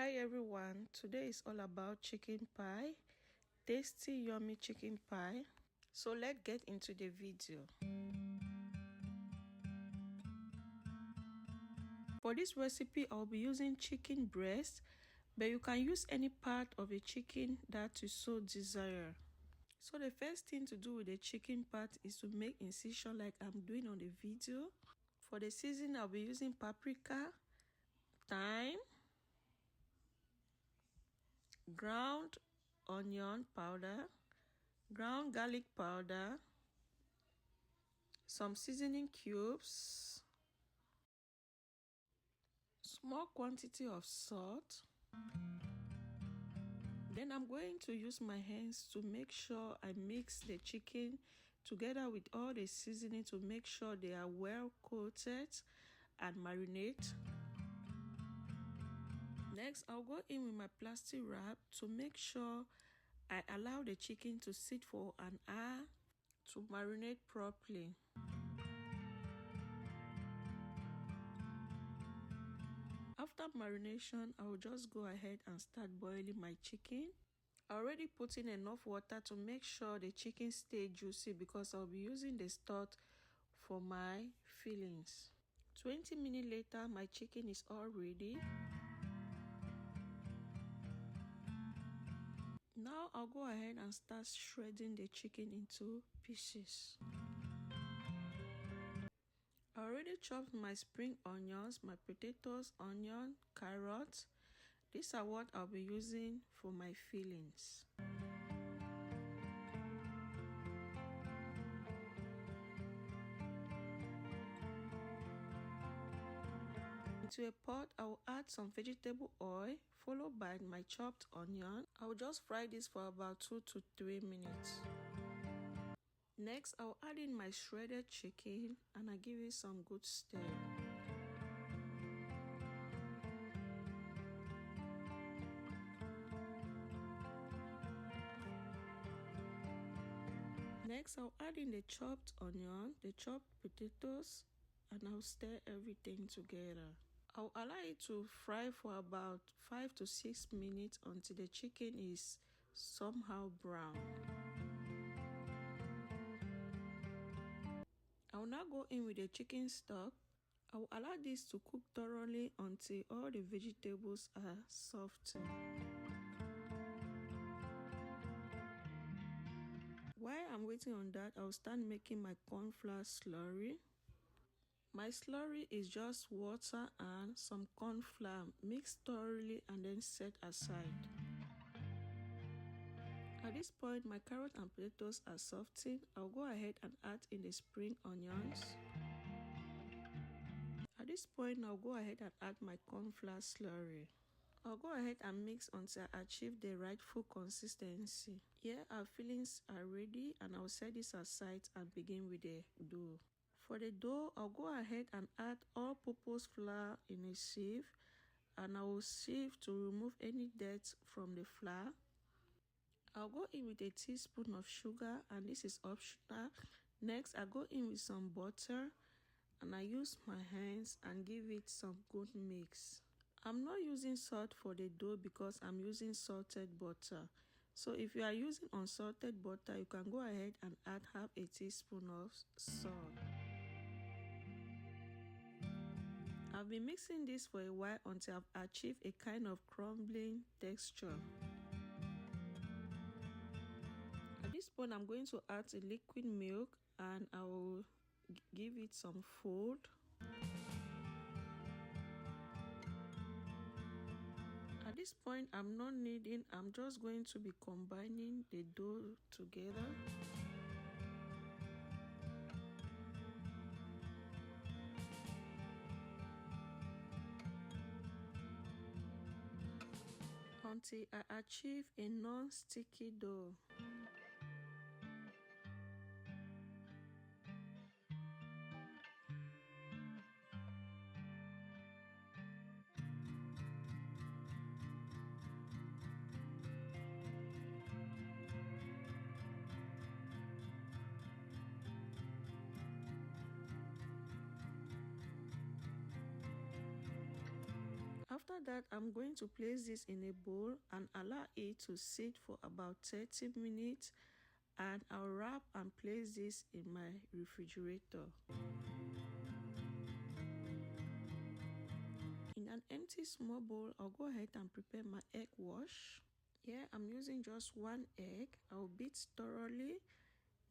Hi everyone, today is all about chicken pie, tasty yummy chicken pie. So let's get into the video. For this recipe, I'll be using chicken breast, but you can use any part of a chicken that you so desire. So the first thing to do with the chicken part is to make incision like I'm doing on the video. For the seasoning, I'll be using paprika, thyme, ground onion powder, ground garlic powder, some seasoning cubes, small quantity of salt. Then I'm going to use my hands to make sure I mix the chicken together with all the seasoning to make sure they are well coated and marinate. Next, I'll go in with my plastic wrap to make sure I allow the chicken to sit for an hour to marinate properly. After marination, I will just go ahead and start boiling my chicken. I already put in enough water to make sure the chicken stay juicy because I'll be using the stock for my fillings. 20 minutes later, my chicken is all ready. Now I'll go ahead and start shredding the chicken into pieces. I already chopped my spring onions, my potatoes, onion, carrots. These are what I'll be using for my fillings. Into a pot, I will add some vegetable oil followed by my chopped onion. I will just fry this for about 2 to 3 minutes. Next, I will add in my shredded chicken and I give it some good stir. Next, I'll add in the chopped onion, the chopped potatoes, and I'll stir everything together. I'll allow it to fry for about 5 to 6 minutes until the chicken is somehow brown. I will now go in with the chicken stock. I will allow this to cook thoroughly until all the vegetables are softened. While I'm waiting on that, I will start making my corn flour slurry. My slurry is just water and some corn flour mixed thoroughly and then set aside. At this point, my carrot and potatoes are softened. I'll go ahead and add in the spring onions. At this point, I'll go ahead and add my corn flour slurry. I'll go ahead and mix until I achieve the rightful consistency. Here our fillings are ready and I'll set this aside and begin with the dough. For the dough, I'll go ahead and add all-purpose flour in a sieve and I will sieve to remove any dirt from the flour. I'll go in with a teaspoon of sugar and this is optional. Next, I go in with some butter and I use my hands and give it some good mix. I'm not using salt for the dough because I'm using salted butter. So if you are using unsalted butter, you can go ahead and add half a teaspoon of salt. I've been mixing this for a while until I've achieved a kind of crumbling texture. At this point, I'm going to add a liquid milk and I will give it some fold. At this point, I'm just going to be combining the dough together. Until I achieve a non-sticky dough. After that, I'm going to place this in a bowl and allow it to sit for about 30 minutes, and I'll wrap and place this in my refrigerator. In an empty small bowl, I'll go ahead and prepare my egg wash. Here I'm using just 1 egg. I'll beat thoroughly,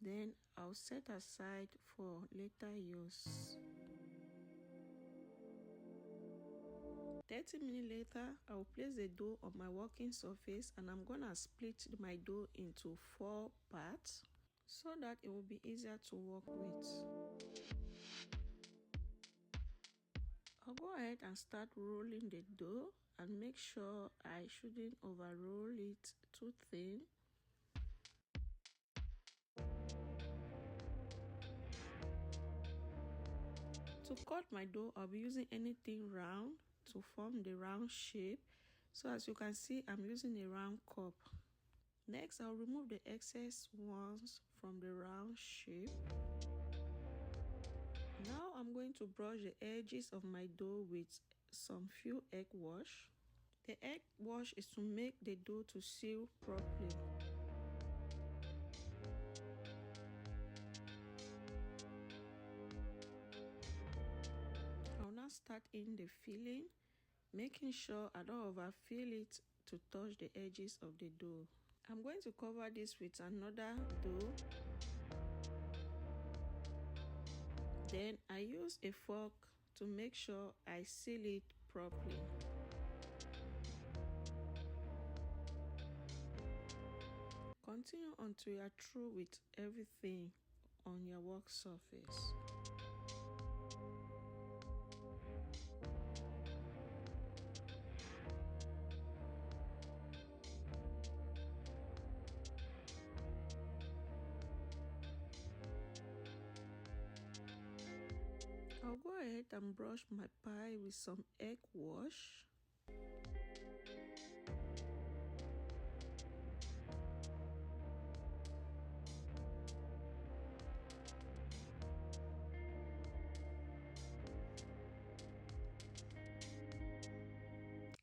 then I'll set aside for later use. 30 minutes later, I'll place the dough on my working surface, and I'm gonna split my dough into 4 parts so that it will be easier to work with. I'll go ahead and start rolling the dough and make sure I shouldn't overroll it too thin. To cut my dough, I'll be using anything round to form the round shape. So as you can see, I'm using a round cup. Next, I'll remove the excess ones from the round shape. Now I'm going to brush the edges of my dough with some few egg wash. The egg wash is to make the dough to seal properly. I'll now start in the filling, making sure I don't overfill it to touch the edges of the dough. I'm going to cover this with another dough. Then I use a fork to make sure I seal it properly. Continue until you are through with everything on your work surface. I'll go ahead and brush my pie with some egg wash.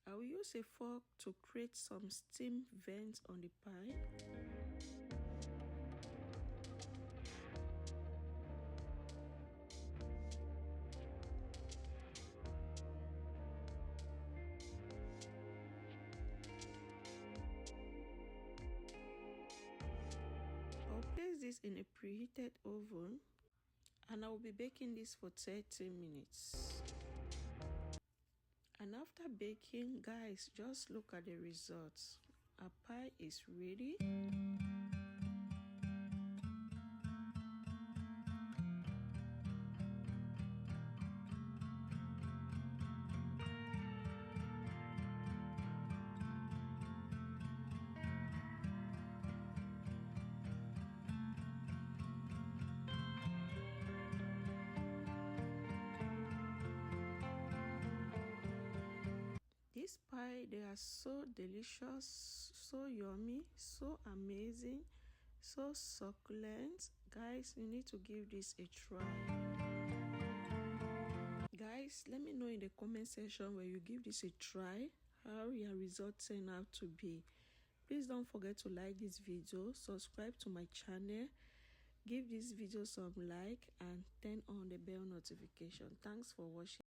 I will use a fork to create some steam vents on the pie. I'll place this in a preheated oven, and I will be baking this for 30 minutes. And after baking, guys, just look at the results. Our pie is ready. This pie, they are so delicious, so yummy, so amazing, so succulent. Guys, you need to give this a try. Guys, let me know in the comment section where you give this a try, how your results turn out to be. Please don't forget to like this video, subscribe to my channel, give this video some like, and turn on the bell notification. Thanks for watching.